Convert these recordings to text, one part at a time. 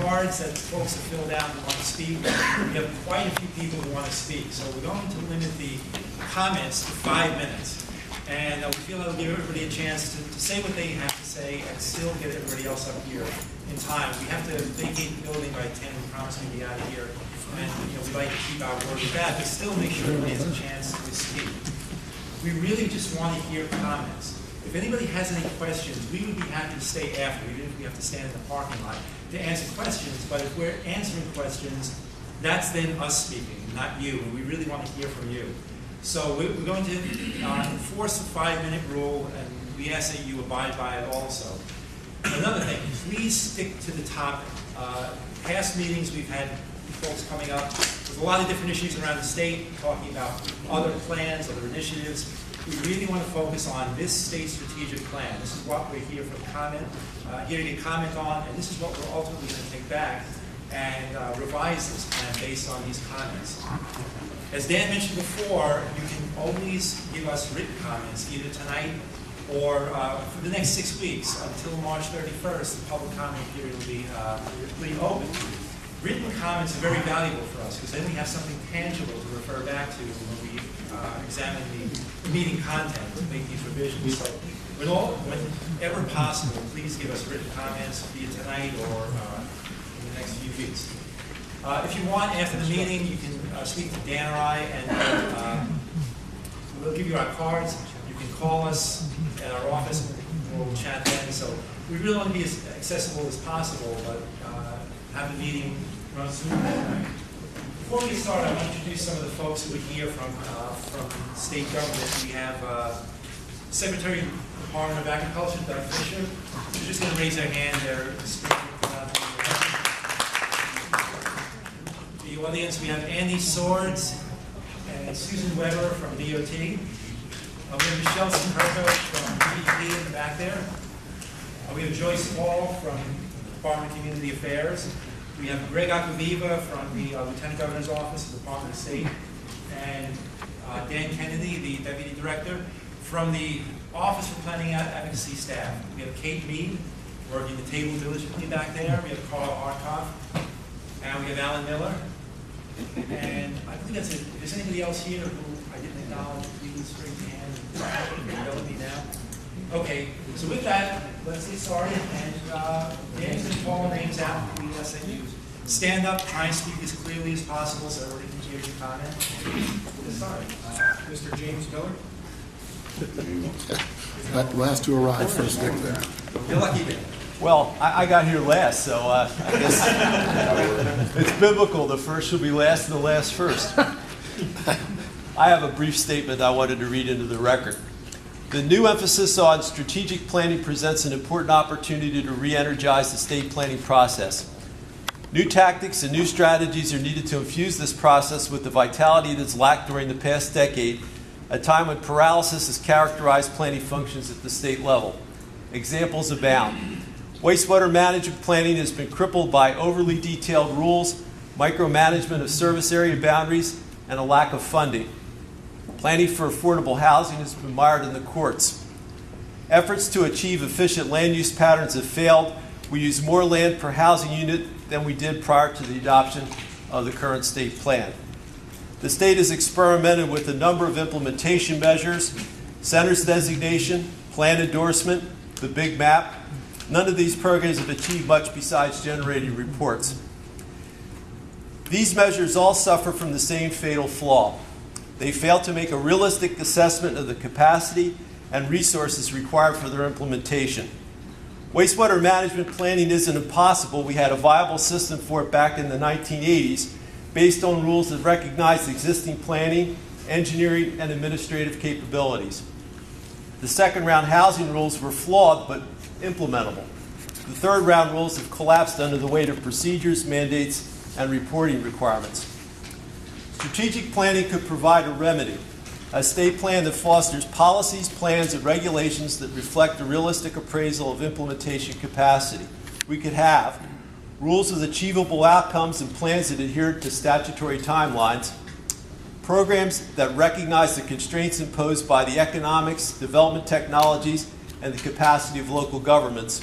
cards that folks have filled out who want to speak. We have quite a few people who want to speak, so we're going to limit the comments to 5 minutes. And we feel that'll give everybody a chance to say what they have to say and still get everybody else up here in time. We have to vacate the building by 10. We promise to be out of here. And we'd like to keep our word with that, but still make sure everybody has a chance to speak. We really just want to hear comments. If anybody has any questions, we would be happy to stay after, even if we have to stand in the parking lot to answer questions. But if we're answering questions, that's then us speaking, not you. And we really want to hear from you. So we're going to enforce the 5-minute rule, and we ask that you abide by it also. Another thing, please stick to the topic. Past meetings, we've had folks coming up with a lot of different issues around the state, talking about other plans, other initiatives. We really want to focus on this state strategic plan. This is what we're here for comment, here to get comment on, and this is what we're ultimately going to take back and revise this plan based on these comments. As Dan mentioned before, you can always give us written comments either tonight or for the next 6 weeks until March 31st. The public comment period will be open. Written comments are very valuable for us because then we have something tangible to refer back to when we examine the meeting content and make these revisions. So whenever possible, please give us written comments, be it tonight or in the next few weeks. If you want, after the meeting, you can speak to Dan or I, and we'll give you our cards. You can call us at our office, and we'll chat then. So we really want to be as accessible as possible, but have the meeting run smoothly. Before we start, I want to introduce some of the folks who are here from state government. We have Secretary of the Department of Agriculture, Doug Fisher. They're just going to raise their hand. They're the audience. We have Andy Swords and Susan Weber from DOT. We have Michelle Simperko from DEP in the back there. We have Joyce Hall from the Department of Community Affairs. We have Greg Acquaviva from the Lieutenant Governor's Office, the Department of State, and Dan Kennedy, the Deputy Director, from the Office for Planning Advocacy staff. We have Kate Mead working the table diligently back there. We have Carl Arkoff, and we have Alan Miller. And I think that's it. If there's anybody else here who I didn't acknowledge, please raise your hand and yell at me now. Okay, so with that, let's get started. And Dan's going to call the names out. We ask that you stand up, try and speak as clearly as possible so everybody can hear your comment. We'll get started. Mr. James Miller. Last to arrive, first stick there. You're lucky, man. Well, I got here last, so I guess it's biblical. The first will be last and the last first. I have a brief statement I wanted to read into the record. The new emphasis on strategic planning presents an important opportunity to re-energize the state planning process. New tactics and new strategies are needed to infuse this process with the vitality that's lacked during the past decade, a time when paralysis has characterized planning functions at the state level. Examples abound. Wastewater management planning has been crippled by overly detailed rules, micromanagement of service area boundaries, and a lack of funding. Planning for affordable housing has been mired in the courts. Efforts to achieve efficient land use patterns have failed. We use more land per housing unit than we did prior to the adoption of the current state plan. The state has experimented with a number of implementation measures, centers designation, plan endorsement, the big map. None of these programs have achieved much besides generating reports. These measures all suffer from the same fatal flaw. They fail to make a realistic assessment of the capacity and resources required for their implementation. Wastewater management planning isn't impossible. We had a viable system for it back in the 1980s based on rules that recognized existing planning, engineering, and administrative capabilities. The second round housing rules were flawed but implementable. The third round rules have collapsed under the weight of procedures, mandates, and reporting requirements. Strategic planning could provide a remedy, a state plan that fosters policies, plans, and regulations that reflect a realistic appraisal of implementation capacity. We could have rules with achievable outcomes and plans that adhere to statutory timelines, programs that recognize the constraints imposed by the economics, development technologies, and the capacity of local governments,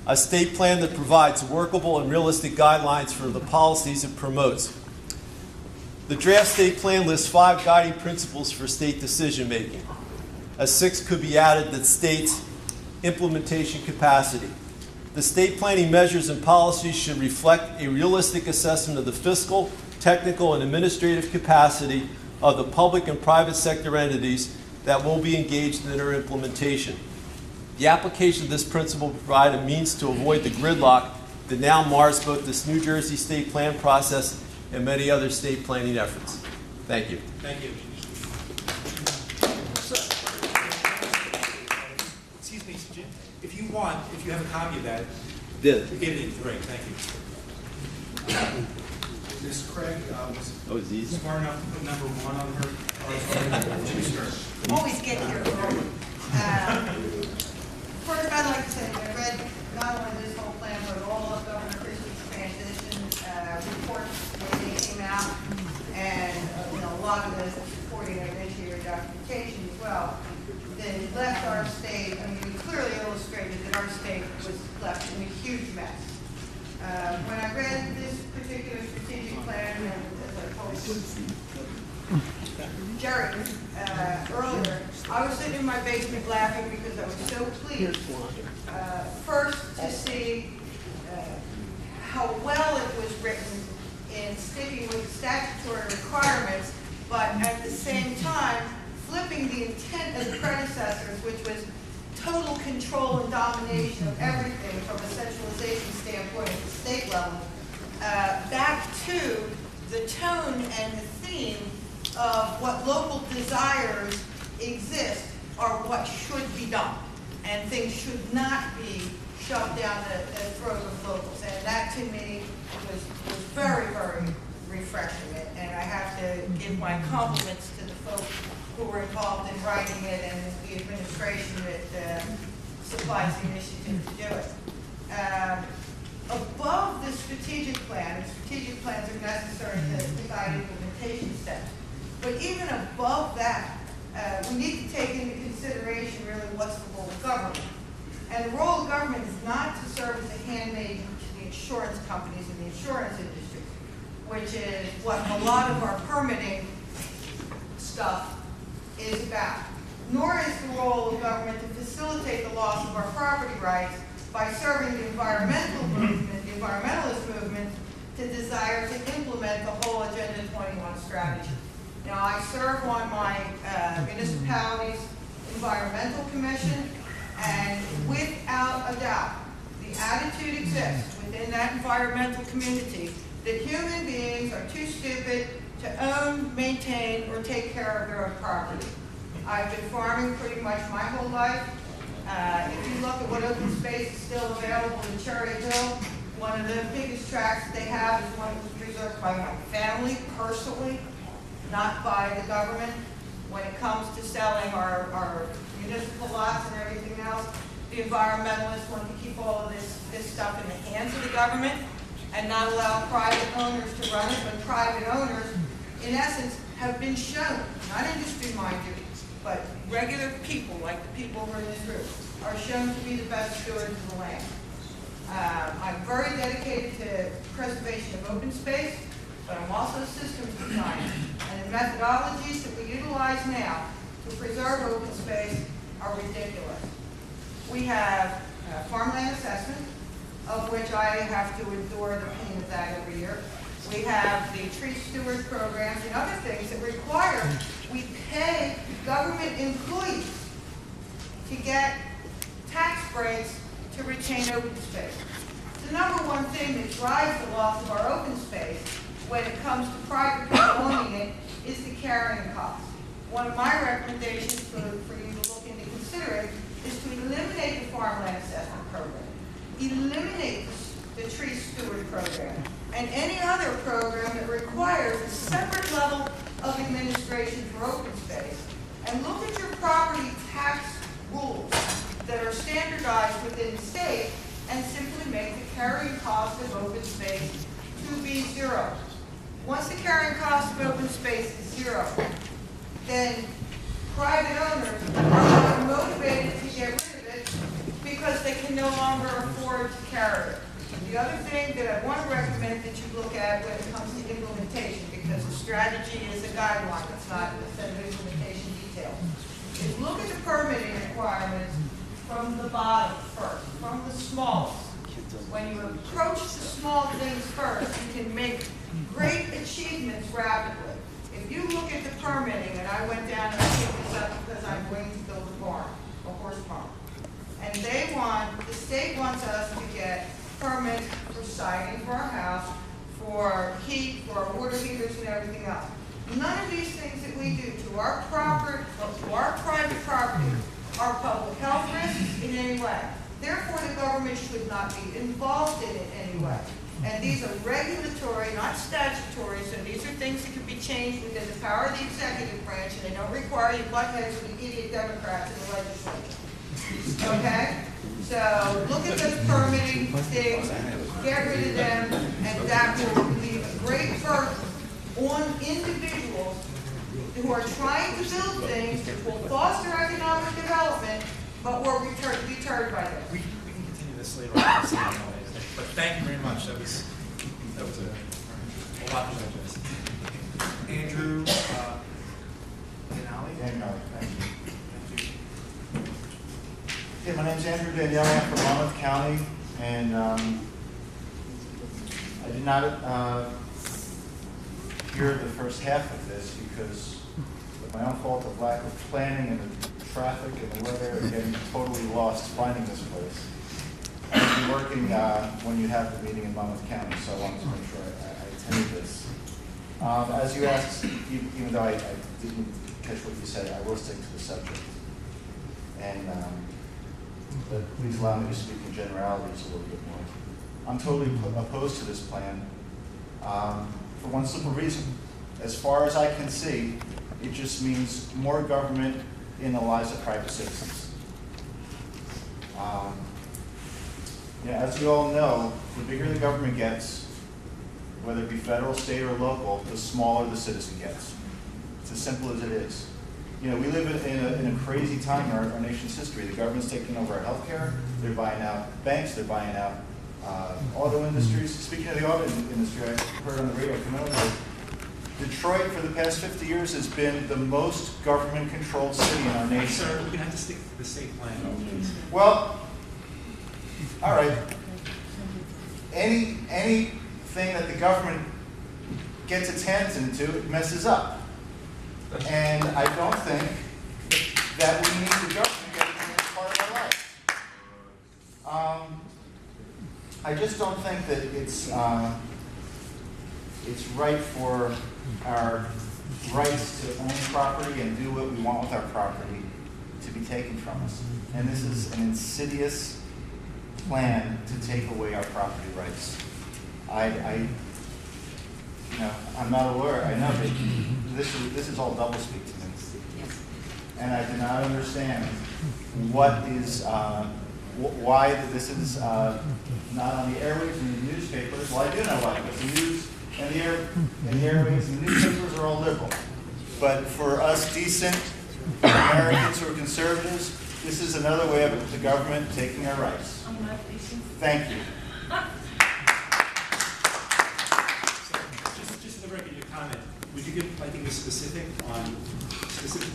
a state plan that provides workable and realistic guidelines for the policies it promotes. The draft state plan lists 5 guiding principles for state decision-making. A 6th could be added that states implementation capacity. The state planning measures and policies should reflect a realistic assessment of the fiscal, technical, and administrative capacity of the public and private sector entities that will be engaged in their implementation. The application of this principle will provide a means to avoid the gridlock that now mars both this New Jersey state plan process and many other state planning efforts. Thank you. Thank you. Excuse me, Jim, if you want, if you have a copy of that, Did. give it in. Great, thank you. Ms. Craig was Oh, it's easy. smart enough to put number 1 on her. Always get here early. First, I'd like to say that I read not only this whole plan, but all of Governor Christie's transition reports when they came out, and a lot of those supporting evidentiary documentation as well. That left our state, I mean, clearly illustrated that our state was left in a huge mess. When I read this particular strategic plan, and as I told Jerry earlier, I was sitting in my basement laughing because I was so pleased, first to see how well it was written in sticking with the statutory requirements, but at the same time, flipping the intent of the predecessors, which was total control and domination of everything from a centralization standpoint at the state level, back to the tone and the theme of what local desires exist are what should be done. And things should not be shoved down the throat of locals. And that to me was very, very refreshing. And I have to give my compliments to the folks who were involved in writing it and the administration that supplies the initiative to do it. Above the strategic plan, and strategic plans are necessary to guide implementation steps, but even above that, we need to take into consideration really what's the role of government. And the role of government is not to serve as a handmaid to the insurance companies and the insurance industry, which is what a lot of our permitting stuff is about. Nor is the role of government to facilitate the loss of our property rights by serving the environmental movement, the environmentalist movement, to desire to implement the whole Agenda 21 strategy. Now, I serve on my municipality's environmental commission, and without a doubt, the attitude exists within that environmental community that human beings are too stupid to own, maintain, or take care of their own property. I've been farming pretty much my whole life. If you look at what open space is still available in Cherry Hill, one of the biggest tracts that they have is one that was preserved by my family personally, not by the government. When it comes to selling our municipal lots and everything else, the environmentalists want to keep all of this stuff in the hands of the government and not allow private owners to run it, but private owners, in essence, have been shown, not industry mind you, but regular people, like the people who are in this room, are shown to be the best stewards of the land. I'm very dedicated to preservation of open space, but I'm also a systems designer. And the methodologies that we utilize now to preserve open space are ridiculous. We have farmland assessment, of which I have to endure the pain of that every year. We have the tree steward programs and other things that require we pay government employees to get tax breaks to retain open space. The number one thing that drives the loss of our open space when it comes to private people owning it is the carrying cost. One of my recommendations for you to look into considering is to eliminate the farmland assessment program, eliminate the tree steward program, and any other program that requires a separate level of administration for open space, and look at your property tax rules that are standardized within the state and simply make the carrying cost of open space to be zero. Once the carrying cost of open space is zero, then private owners are motivated to get rid of it because they can no longer afford to carry it. The other thing that I want to recommend that you look at when it comes to implementation, because the strategy is a guideline, it's not a set of implementation details, is look at the permitting requirements from the bottom first, from the smallest. When you approach the small things first, you can make great achievements rapidly. If you look at the permitting, and I went down and I picked this up because I'm going to build a barn, a horse farm. And the state wants us to get permits for siding for our house, for heat, for our water heaters and everything else. None of these things that we do to our property, or to our private property, are public health risks in any way. Therefore, the government should not be involved in it in any way. And these are regulatory, not statutory, so these are things that can be changed within the power of the executive branch, and they don't require you butt heads with the idiot Democrats in the legislature. Okay? So look at those permitting things, get rid of them, and that will leave a great burden on individuals who are trying to build things that will foster economic development, but will be deterred by them. We can continue this later on, but thank you very much. That was a lot to digest. Andrew, Denali? Danielle, thank you. Okay, my name's Andrew Danielle. I'm from Monmouth County, and I did not hear the first half of this because of my own fault of lack of planning and the traffic and the weather and getting totally lost finding this place. I've been working when you have the meeting in Monmouth County, so I wanted to make sure I attended this. As you asked, even though I didn't catch what you said, I will stick to the subject. And but please allow me to speak in generalities a little bit more. I'm totally opposed to this plan for one simple reason. As far as I can see, it just means more government in the lives of private citizens. As we all know, the bigger the government gets, whether it be federal, state, or local, the smaller the citizen gets. It's as simple as it is. We live in a crazy time in our nation's history. The government's taking over our healthcare. They're buying out banks. They're buying out auto industries. Speaking of the auto industry, I heard on the radio come out Detroit for the past 50 years has been the most government-controlled city in our nation. Sir, we're going to have to stick to the state plan, please. Well, all right. Anything that the government gets its hands into, it messes up. And I don't think that we need the government getting in this part of our life. I just don't think that it's right for our rights to own property and do what we want with our property to be taken from us. And this is an insidious plan to take away our property rights. I'm not a lawyer, I know, but this is all doublespeak to me. And I do not understand what is, why this is not on the airwaves and the newspapers. Well, I do know why, because the news and the airwaves and the newspapers are all liberal. But for us decent Americans who are conservatives, this is another way of the government taking our rights. Thank you. Just for the record, your comment, would you give, I think, a specifically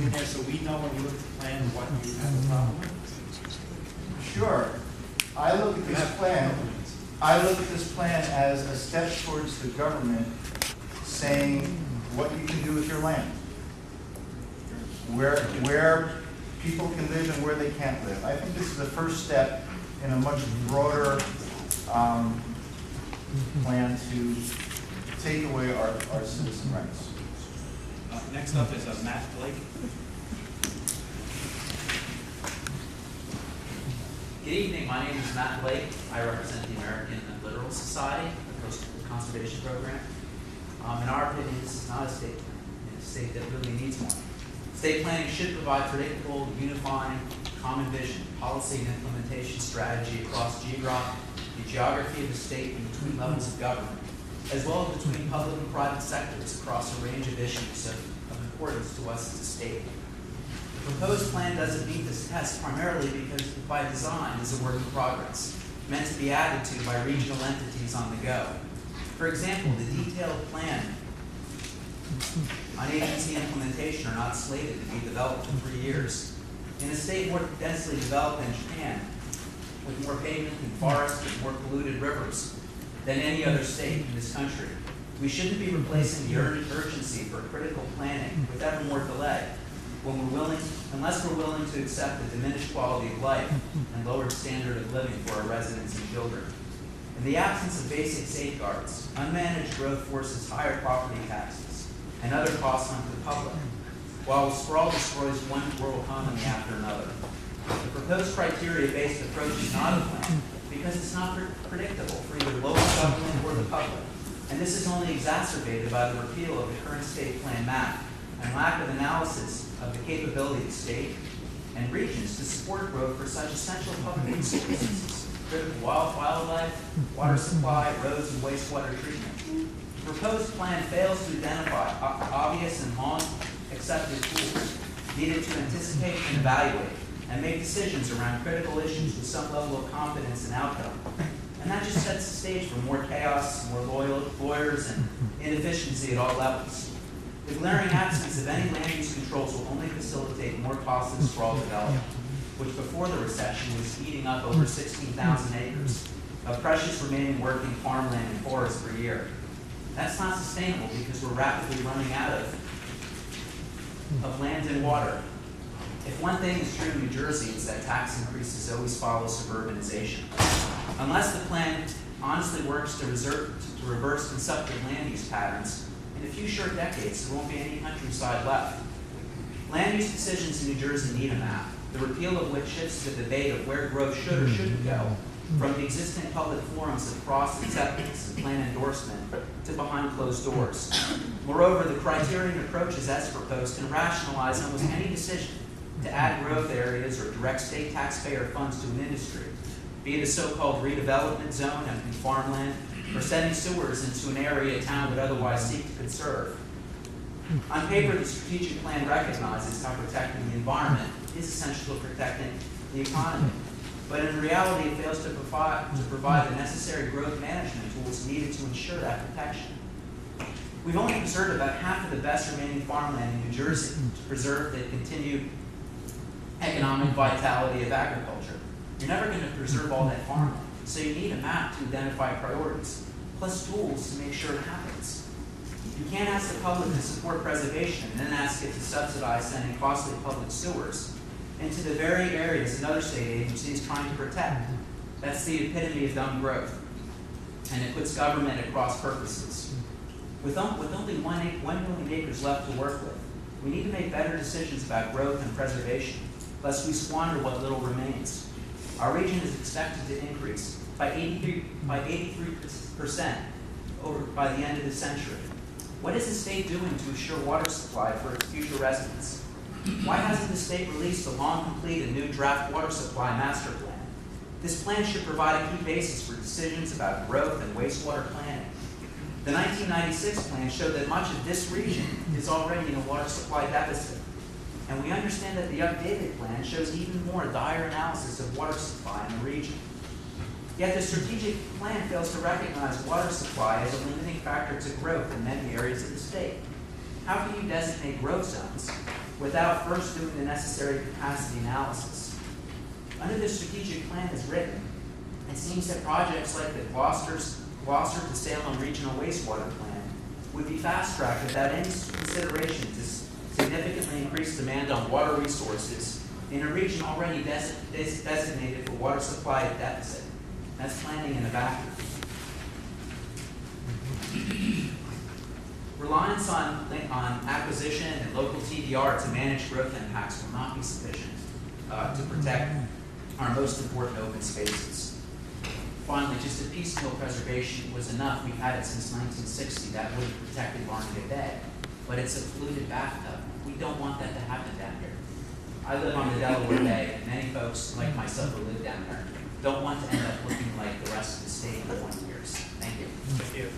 in there so we know when we look at the plan what you have a problem with? Sure. I look at this plan as a step towards the government saying what you can do with your land, where people can live and where they can't live. I think this is the first step in a much broader plan to take away our citizen rights. Next up is Matt Blake. Good evening, my name is Matt Blake. I represent the American Littoral Society, a coastal conservation program. In our opinion, this is not a state plan. It's a state that really needs one. State planning should provide predictable, unifying, common vision, policy and implementation strategy across the geography of the state and between levels of government, as well as between public and private sectors across a range of issues of importance to us as a state. The proposed plan doesn't meet this test primarily because by design is a work in progress, meant to be added to by regional entities on the go. For example, the detailed plan on agency implementation are not slated to be developed for 3 years. In a state more densely developed than Japan, with more pavement and forests and more polluted rivers than any other state in this country, we shouldn't be replacing the urgency for critical planning with ever more delay unless we're willing to accept the diminished quality of life and lowered standard of living for our residents and children. In the absence of basic safeguards, unmanaged growth forces higher property taxes and other costs onto the public, while sprawl destroys one rural economy after another. The proposed criteria-based approach is not a plan because it's not predictable for either local government or the public. And this is only exacerbated by the repeal of the current state plan map and lack of analysis of the capability of the state and regions to support growth for such essential public resources, critical wildlife, water supply, roads, and wastewater treatment. The proposed plan fails to identify obvious and long-accepted tools needed to anticipate and evaluate and make decisions around critical issues with some level of confidence in outcome. And that just sets the stage for more chaos, more lawyers, and inefficiency at all levels. The glaring absence of any land use controls will only facilitate more costly sprawl development, which before the recession was eating up over 16,000 acres of precious remaining working farmland and forests per year. That's not sustainable because we're rapidly running out of land and water. If one thing is true in New Jersey, it's that tax increases always follow suburbanization. Unless the plan honestly works to reverse consumptive land use patterns, in a few short decades, there won't be any countryside left. Land use decisions in New Jersey need a map, the repeal of which shifts the debate of where growth should or shouldn't go from the existing public forums of cross-acceptance and plan endorsement to behind closed doors. Moreover, the criterion approaches as proposed can rationalize almost any decision to add growth areas or direct state taxpayer funds to an industry, be it a so-called redevelopment zone empty farmland, or sending sewers into an area a town would otherwise seek to conserve. On paper, the strategic plan recognizes how protecting the environment is essential to protecting the economy. But in reality, it fails to provide the necessary growth management tools needed to ensure that protection. We've only preserved about half of the best remaining farmland in New Jersey to preserve the continued economic vitality of agriculture. You're never going to preserve all that farmland, so you need a map to identify priorities, plus tools to make sure it happens. You can't ask the public to support preservation and then ask it to subsidize sending costly public sewers into the very areas and other state agencies trying to protect. That's the epitome of dumb growth, and it puts government at cross purposes. With only 1 million acres left to work with, we need to make better decisions about growth and preservation, lest we squander what little remains. Our region is expected to increase by 83% by the end of the century. What is the state doing to ensure water supply for its future residents? Why hasn't the state released the long-completed new draft water supply master plan? This plan should provide a key basis for decisions about growth and wastewater planning. The 1996 plan showed that much of this region is already in a water supply deficit. And we understand that the updated plan shows even more dire analysis of water supply in the region. Yet the strategic plan fails to recognize water supply as a limiting factor to growth in many areas of the state. How can you designate growth zones without first doing the necessary capacity analysis? Under the strategic plan as written, it seems that projects like the Gloucester to Salem Regional Wastewater Plan would be fast-tracked without any consideration to significantly increase demand on water resources in a region already designated for water supply deficit. That's planning in a vacuum. Reliance on acquisition and local TDR to manage growth impacts will not be sufficient to protect our most important open spaces. Finally, just a piecemeal preservation was enough. We've had it since 1960. That would have protected Barnegat Bay. But it's a polluted bathtub. We don't want that to happen down here. I live on the Delaware Bay, and many folks, like myself, who live down there, don't want to end up looking like the rest of the state in 20 years. Thank you. Thank you.